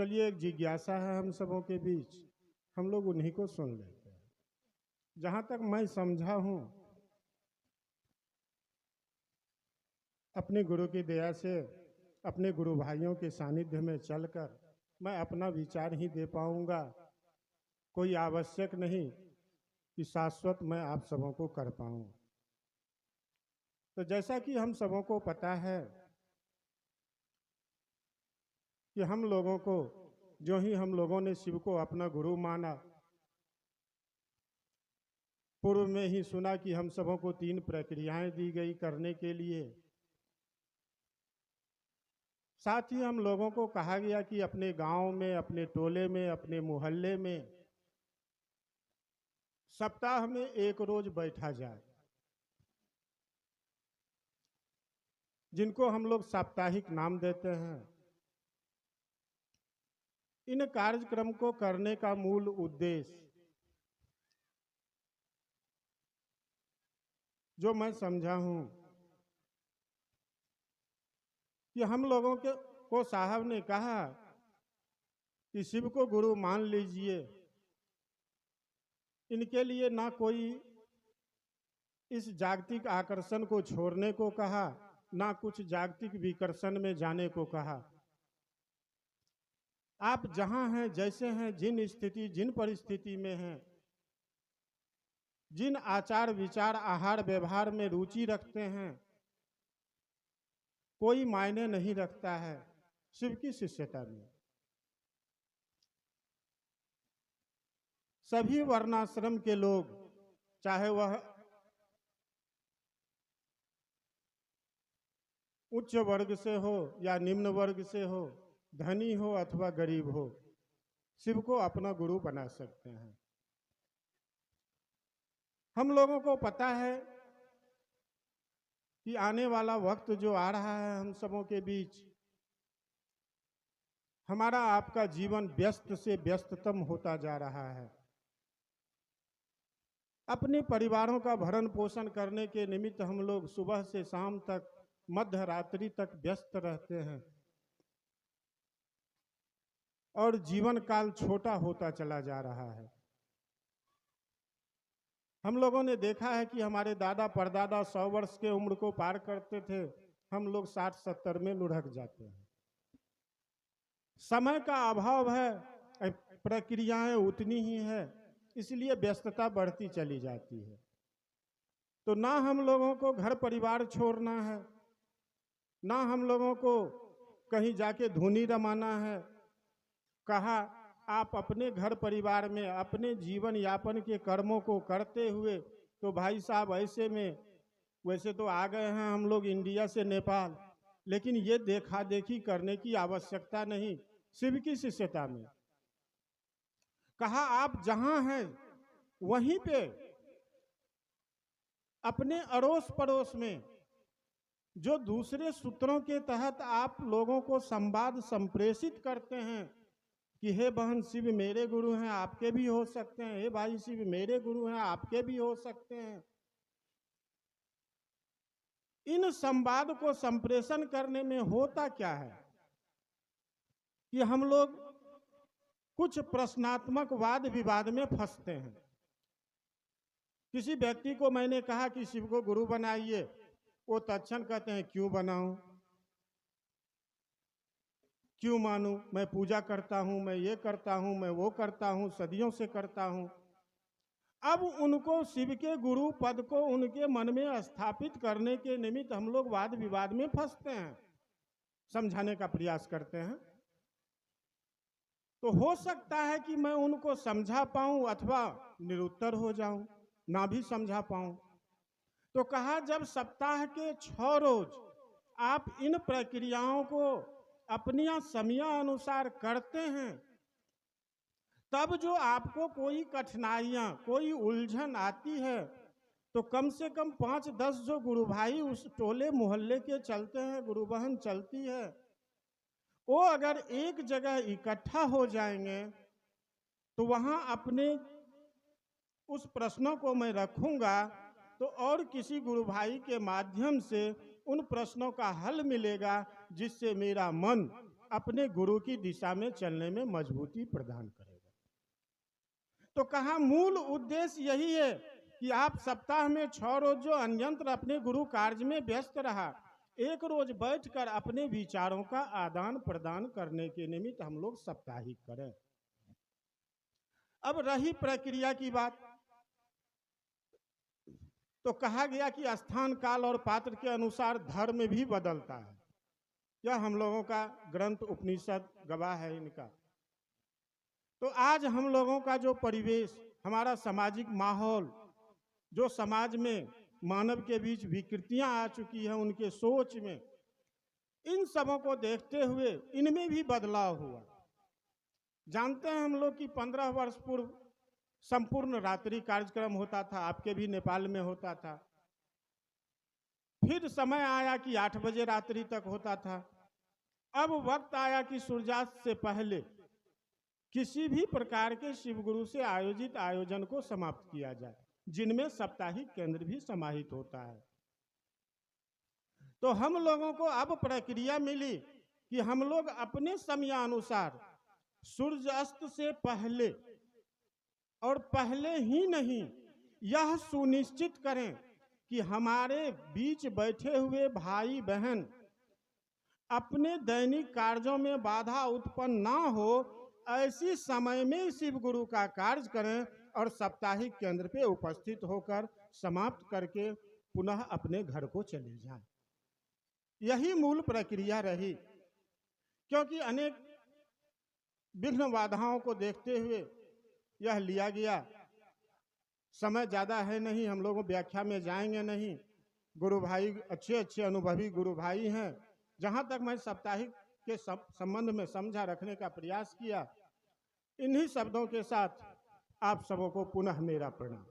चलिए, एक जिज्ञासा है हम सबों के बीच, हम लोग उन्हीं को सुन लेते हैं। जहाँ तक मैं समझा हूँ, अपने गुरु की दया से, अपने गुरु भाइयों के सानिध्य में चलकर मैं अपना विचार ही दे पाऊंगा। कोई आवश्यक नहीं कि शाश्वत मैं आप सबों को कर पाऊं। तो जैसा कि हम सबों को पता है कि हम लोगों को, जो ही हम लोगों ने शिव को अपना गुरु माना, पूर्व में ही सुना कि हम सबों को 3 प्रक्रियाएं दी गई करने के लिए। साथ ही हम लोगों को कहा गया कि अपने गांव में, अपने टोले में, अपने मोहल्ले में सप्ताह में 1 रोज बैठा जाए, जिनको हम लोग साप्ताहिक नाम देते हैं। इन कार्यक्रम को करने का मूल उद्देश्य, जो मैं समझा हूं, कि हम लोगों को साहब ने कहा कि शिव को गुरु मान लीजिए। इनके लिए ना कोई इस जागतिक आकर्षण को छोड़ने को कहा, ना कुछ जागतिक विकर्षण में जाने को कहा। आप जहां हैं, जैसे हैं, जिन स्थिति, जिन परिस्थिति में हैं, जिन आचार विचार, आहार व्यवहार में रुचि रखते हैं, कोई मायने नहीं रखता है शिव की शिष्यता में। सभी वर्णाश्रम के लोग, चाहे वह उच्च वर्ग से हो या निम्न वर्ग से हो, धनी हो अथवा गरीब हो, शिव को अपना गुरु बना सकते हैं। हम लोगों को पता है कि आने वाला वक्त जो आ रहा है हम सबों के बीच, हमारा आपका जीवन व्यस्त से व्यस्ततम होता जा रहा है। अपने परिवारों का भरण पोषण करने के निमित्त हम लोग सुबह से शाम तक, मध्य रात्रि तक व्यस्त रहते हैं और जीवन काल छोटा होता चला जा रहा है। हम लोगों ने देखा है कि हमारे दादा परदादा 100 वर्ष के उम्र को पार करते थे, हम लोग 60-70 में लुढ़क जाते हैं। समय का अभाव है, प्रक्रियाएं उतनी ही है, इसलिए व्यस्तता बढ़ती चली जाती है। तो ना हम लोगों को घर परिवार छोड़ना है, ना हम लोगों को कहीं जाके धुनी रमाना है। कहा आप अपने घर परिवार में अपने जीवन यापन के कर्मों को करते हुए, तो भाई साहब ऐसे में, वैसे तो आ गए हैं हम लोग इंडिया से नेपाल, लेकिन ये देखा देखी करने की आवश्यकता नहीं शिव की शिष्यता में। कहा आप जहां हैं वहीं पे अपने अड़ोस पड़ोस में जो दूसरे सूत्रों के तहत आप लोगों को संवाद संप्रेषित करते हैं कि हे बहन शिव मेरे गुरु हैं, आपके भी हो सकते हैं, हे भाई शिव मेरे गुरु हैं, आपके भी हो सकते हैं। इन संवाद को संप्रेषण करने में होता क्या है कि हम लोग कुछ प्रश्नात्मक वाद विवाद में फंसते हैं। किसी व्यक्ति को मैंने कहा कि शिव को गुरु बनाइए, वो तत्क्षण कहते हैं क्यों बनाऊं, क्यों मानूं, मैं पूजा करता हूं, मैं ये करता हूं, मैं वो करता हूं, सदियों से करता हूं। अब उनको शिव के गुरु पद को उनके मन में स्थापित करने के निमित्त हम लोग वाद विवाद में फंसते हैं, समझाने का प्रयास करते हैं। तो हो सकता है कि मैं उनको समझा पाऊं अथवा निरुत्तर हो जाऊं, ना भी समझा पाऊं। तो कहा जब सप्ताह के 6 रोज आप इन प्रक्रियाओं को अपनी समयानुसार करते हैं, तब जो आपको कोई कठिनाइयां, कोई उलझन आती है, तो कम से कम 5-10 जो गुरु भाई उस टोले मोहल्ले के चलते हैं, गुरु बहन चलती है, वो अगर एक जगह इकट्ठा हो जाएंगे तो वहां अपने उस प्रश्नों को मैं रखूंगा, तो और किसी गुरु भाई के माध्यम से उन प्रश्नों का हल मिलेगा, जिससे मेरा मन अपने गुरु की दिशा में चलने में मजबूती प्रदान करेगा। तो कहा मूल उद्देश्य यही है कि आप सप्ताह में 6 रोज जो अन्यंत्र अपने गुरु कार्य में व्यस्त रहा, एक रोज बैठकर अपने विचारों का आदान प्रदान करने के निमित्त हम लोग साप्ताहिक करें। अब रही प्रक्रिया की बात, तो कहा गया कि स्थान काल और पात्र के अनुसार धर्म भी बदलता है। यह हम लोगों का ग्रंथ उपनिषद गवाह है इनका। तो आज हम लोगों का जो परिवेश, हमारा सामाजिक माहौल, जो समाज में मानव के बीच विकृतियां आ चुकी हैं उनके सोच में, इन सबों को देखते हुए इनमें भी बदलाव हुआ। जानते हैं हम लोग कि 15 वर्ष पूर्व संपूर्ण रात्रि कार्यक्रम होता था, आपके भी नेपाल में होता था। फिर समय आया कि 8 बजे रात्रि तक होता था। अब वक्त आया कि सूर्यास्त से पहले किसी भी प्रकार के शिवगुरु से आयोजित आयोजन को समाप्त किया जाए, जिनमें साप्ताहिक केंद्र भी समाहित होता है। तो हम लोगों को अब प्रक्रिया मिली कि हम लोग अपने समयानुसार सूर्यास्त से पहले, और पहले ही नहीं, यह सुनिश्चित करें कि हमारे बीच बैठे हुए भाई बहन अपने दैनिक कार्यों में बाधा उत्पन्न ना हो, ऐसी समय में शिव गुरु का कार्य करें और साप्ताहिक केंद्र पे उपस्थित होकर समाप्त करके पुनः अपने घर को चले जाएं। यही मूल प्रक्रिया रही, क्योंकि अनेक विघ्न बाधाओं को देखते हुए यह लिया गया। समय ज़्यादा है नहीं, हम लोगों व्याख्या में जाएंगे नहीं। गुरु भाई अच्छे अच्छे अनुभवी गुरु भाई हैं। जहाँ तक मैं साप्ताहिक के संबंध में समझा रखने का प्रयास किया, इन्हीं शब्दों के साथ आप सबों को पुनः मेरा प्रणाम।